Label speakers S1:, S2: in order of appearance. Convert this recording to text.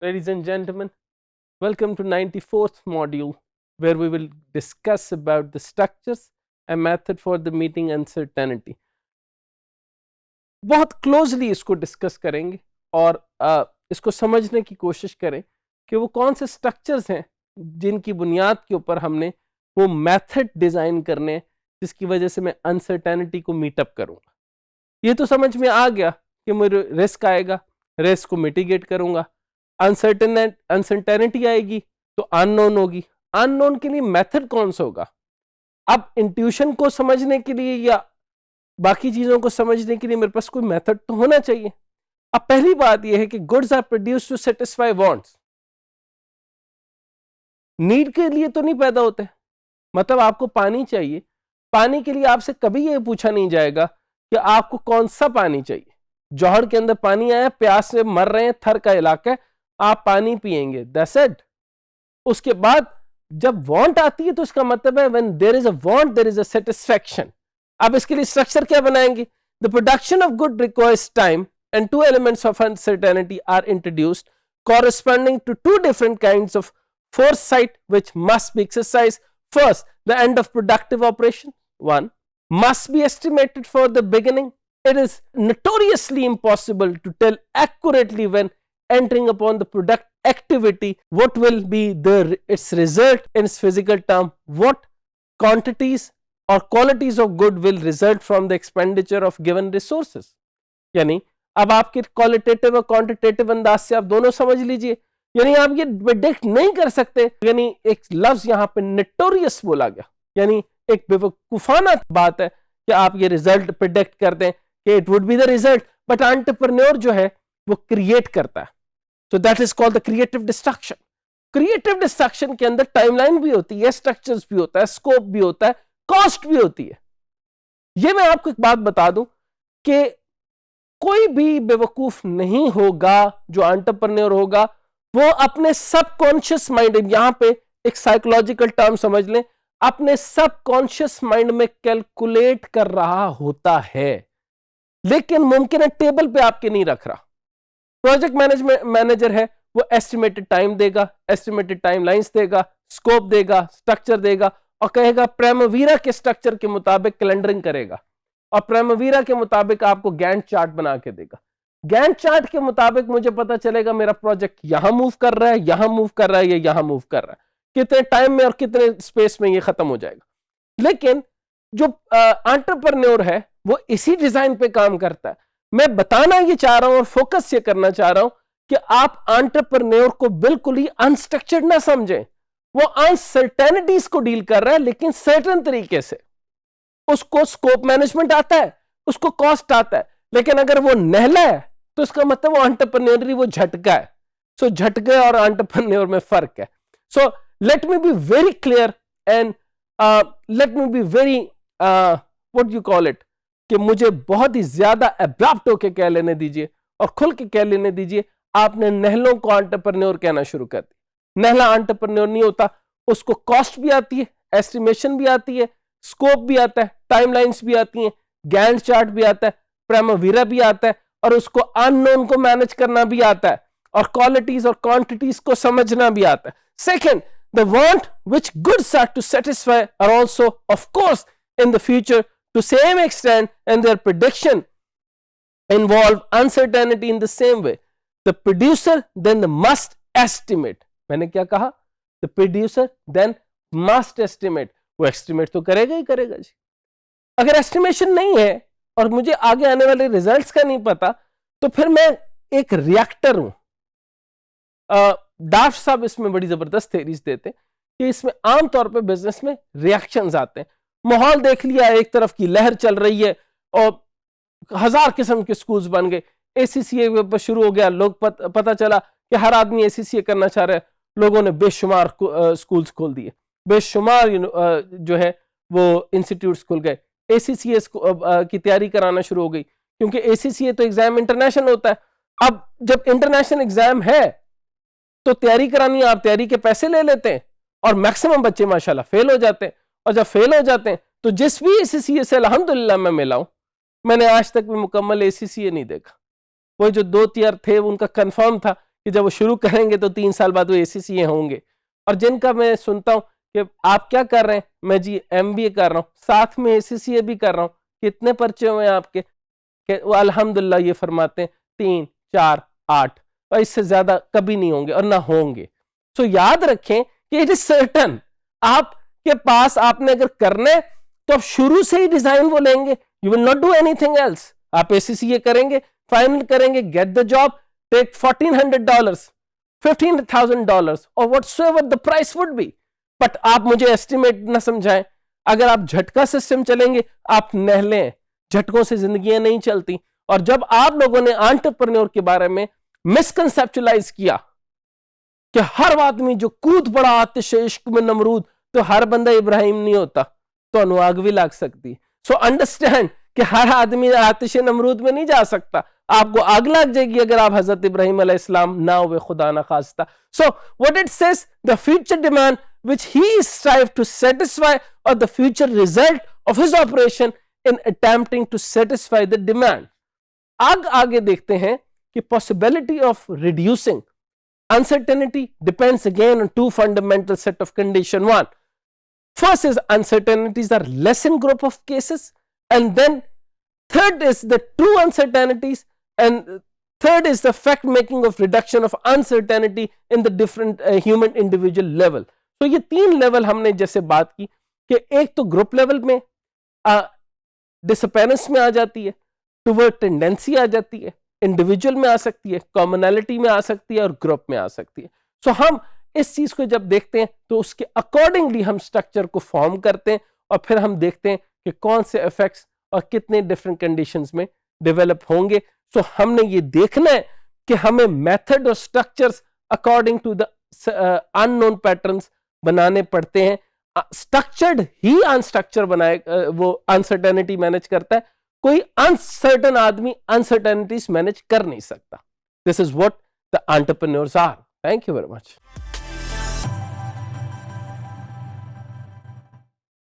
S1: Ladies and gentlemen, welcome to 94th module where we will discuss about the structures and method for the meeting uncertainty. बहुत closely इसको discuss करेंगे और इसको समझने की कोशिश करें कि वो कौन से स्ट्रक्चर्स हैं जिनकी बुनियाद के ऊपर हमने वो मेथड डिजाइन करने जिसकी वजह से मैं अनसर्टेनिटी को मीटअप करूंगा। ये तो समझ में आ गया कि मेरे रिस्क आएगा, रिस्क को मिटिगेट करूंगा, अनसर्टेनिटी आएगी तो अननोन होगी, अननोन के लिए मेथड कौन सा होगा। अब इंट्यूशन को समझने के लिए या बाकी चीजों को समझने के लिए मेरे पास कोई मेथड तो होना चाहिए। अब पहली बात यह है कि goods are produced to satisfy wants, need के लिए तो नहीं पैदा होते। मतलब आपको पानी चाहिए, पानी के लिए आपसे कभी यह पूछा नहीं जाएगा कि आपको कौन सा पानी चाहिए। जौहर के अंदर पानी आया, प्यास से मर रहे हैं, थर का इलाका है, आप पानी पिएंगे, दैट्स इट। उसके बाद जब वांट आती है तो इसका मतलब है when there is a want there is a satisfaction. अब इसके लिए स्ट्रक्चर क्या बनाएंगे? The production of good requires time and two elements of uncertainty are introduced corresponding to two different kinds of foresight which must be exercised. First, the end of productive operation, one, must be estimated for the beginning. It is notoriously impossible to tell accurately when entering upon the product activity what will be its result in its physical term, what quantities or qualities of good will result from the expenditure of given resources. यानी अब आपके qualitative और quantitative अंदाज से आप दोनों समझ लीजिए, यानी आप ये प्रेडिक्ट नहीं कर सकते। यानी एक लफ्ज यहां पे नोटोरियस बोला गया, यानी एक बेवकूफाना बात है कि आप ये रिजल्ट प्रेडिक्ट कर दें कि it would be the result, but entrepreneur जो है वो क्रिएट करता है। So that is called the creative destruction. Creative destruction के अंदर टाइमलाइन भी होती है, स्ट्रक्चर्स भी होता है, स्कोप भी होता है, कॉस्ट भी होती है। ये मैं आपको एक बात बता दूं कि कोई भी बेवकूफ नहीं होगा जो एंटरप्रेन्योर होगा, वो अपने सबकॉन्शियस माइंड, यहां पे एक साइकोलॉजिकल टर्म समझ लें, अपने सबकॉन्शियस माइंड में कैलकुलेट कर रहा होता है, लेकिन मुमकिन है टेबल पे आपके नहीं रख रहा। प्रोजेक्ट मैनेजमेंट मैनेजर है, वो एस्टिमेटेड टाइम देगा, एस्टिमेटेड टाइम लाइंस देगा, स्कोप देगा, स्ट्रक्चर देगा और कहेगा प्राइमवीरा के स्ट्रक्चर के मुताबिक कैलेंडरिंग करेगा और प्राइमवीरा के मुताबिक आपको गैंट चार्ट बना के देगा। गैंट चार्ट के मुताबिक मुझे पता चलेगा मेरा प्रोजेक्ट यहां मूव कर रहा है, यहां मूव कर रहा है, या यहां मूव कर रहा है, कितने टाइम में और कितने स्पेस में ये खत्म हो जाएगा। लेकिन जो एंटरप्रेन्योर है वो इसी डिजाइन पे काम करता है। मैं बताना ये चाह रहा हूं और फोकस ये करना चाह रहा हूं कि आप एंटरप्रेन्योर को बिल्कुल ही अनस्ट्रक्चर्ड ना समझें। वो अनसर्टेनिटीज को डील कर रहा है, लेकिन सर्टेन तरीके से। उसको स्कोप मैनेजमेंट आता है, उसको कॉस्ट आता है, लेकिन अगर वो नहला है तो इसका मतलब वो एंटरप्रेन्योर वो झटका है। सो झटके और एंटरप्रेन्योर में फर्क है। So let me be very clear and let me be very what you call it, कि मुझे बहुत ही ज्यादा एब्रप्ट होके कह लेने दीजिए और खुल के कह लेने दीजिए। आपने नहलों को एंटरप्रेन्योर कहना शुरू कर दिया। नहला एंटरप्रेन्योर नहीं होता, उसको कॉस्ट भी आती है, एस्टिमेशन भी आती है, स्कोप भी आता है, टाइमलाइंस भी आती हैं, गैंट चार्ट भी आता है, प्राइमवीरा भी आता है, और उसको अननोन को मैनेज करना भी आता है, और क्वालिटीज और क्वांटिटीज को समझना भी आता है। Second, the want which goods are to satisfy are also of course in the future to same extent and their prediction involve uncertainty in the same way. The producer then must estimate. मैंने क्या कहा? The producer then must estimate. वो estimate तो करेगा ही करेगा जी। अगर estimation नहीं है और मुझे आगे आने वाले रिजल्ट्स का नहीं पता, तो फिर मैं एक रिएक्टर हूं। डाफ्ट साहब इसमें बड़ी जबरदस्त थ्योरीज देते हैं कि इसमें आमतौर पे बिजनेस में रिएक्शंस आते हैं। माहौल देख लिया, एक तरफ की लहर चल रही है और 1000 किस्म के स्कूल्स बन गए, एसीसीए शुरू हो गया, लोग पता चला कि हर आदमी एसीसीए करना चाह रहा है, लोगों ने बेशुमार स्कूल्स खोल दिए, बेशुमार जो है वो इंस्टीट्यूट्स खुल गए, एसीसीए की तैयारी कराना शुरू हो गई, क्योंकि एसीसीए तो एग्जाम इंटरनेशनल होता है। अब जब इंटरनेशनल एग्जाम है तो तैयारी करानी है, आप तैयारी के पैसे ले लेते हैं और मैक्सिमम बच्चे माशाल्लाह फेल हो जाते हैं, और जब फेल हो जाते हैं तो जिस भी एसीसीए से अल्हम्दुलिल्लाह मैं मिला हूं, मैंने आज तक भी मुकम्मल एसीसीए नहीं देखा। वो जो 2 ईयर थे उनका कंफर्म था कि जब वो शुरू करेंगे तो 3 साल बाद वो ACCA होंगे। और जिनका मैं सुनता हूँ कि आप क्या कर रहे हैं, मैं जी MBA कर रहा हूँ, साथ में ACCA भी कर रहा हूँ, कितने पर्चे हुए हैं आपके, कि वो अल्हम्दुलिल्लाह ये फरमाते हैं 3, 4, 8, और इससे ज्यादा कभी नहीं होंगे और ना होंगे। सो याद रखें कि इट इज सर्टन, आपके पास आपने अगर करना है तो आप शुरू से ही डिजाइन वो लेंगे, you will not do anything else. आप ACCA करेंगे, फाइनल करेंगे, गेट द जॉब, टेक $1,400, $15,000 और whatsoever the price would be. But आप मुझे एस्टिमेट ना समझाएं, अगर आप झटका सिस्टम चलेंगे आप नहलें, झटकों से जिंदगियां नहीं चलती। और जब आप लोगों ने एंटरप्रेन्योर के बारे में मिसकंसेप्चुलाइज किया कि हर आदमी जो कूद पड़ा आतिश इश्क में नमरूद, तो हर बंदा इब्राहिम नहीं होता, तो आग भी लग सकती। सो अंडरस्टैंड कि हर आदमी आतिश नमरूद में नहीं जा सकता, आपको आग लग जाएगी अगर आप हजरत इब्राहिम अलैहिस्सलाम ना हुए, खुदा ना खास्ता। So what it says, the future demand which he strived to satisfy, or the future result of his operation in attempting to satisfy the demand. आगे देखते हैं कि possibility of reducing uncertainty depends again on two fundamental set of condition. One, first is uncertainties are less in group of cases, and then third is the true uncertainties, and third is the fact making of reduction of uncertainty in the different human individual level. तो ये 3 level हमने जैसे बात की कि एक तो group level में डिसअपेरेंस में आ जाती है, टुवर्ड टेंडेंसी आ जाती है, इंडिविजुअल में आ सकती है, कॉमनैलिटी में आ सकती है और ग्रुप में आ सकती है। सो हम इस चीज को जब देखते हैं तो उसके अकॉर्डिंगली हम स्ट्रक्चर को फॉर्म करते हैं और फिर हम देखते हैं कि कौन से इफेक्ट्स और कितने डिफरेंट कंडीशंस में डेवलप होंगे। सो हमने ये देखना है कि हमें मेथड और structures according to the unknown patterns बनाने पड़ते हैं। स्ट्रक्चर्ड ही अनस्ट्रक्चर बनाए, वो अनसर्टेनिटी मैनेज करता है, कोई अनसर्टन आदमी अनसर्टेनिटीज मैनेज कर नहीं सकता। This is what the entrepreneurs are. Thank you very much.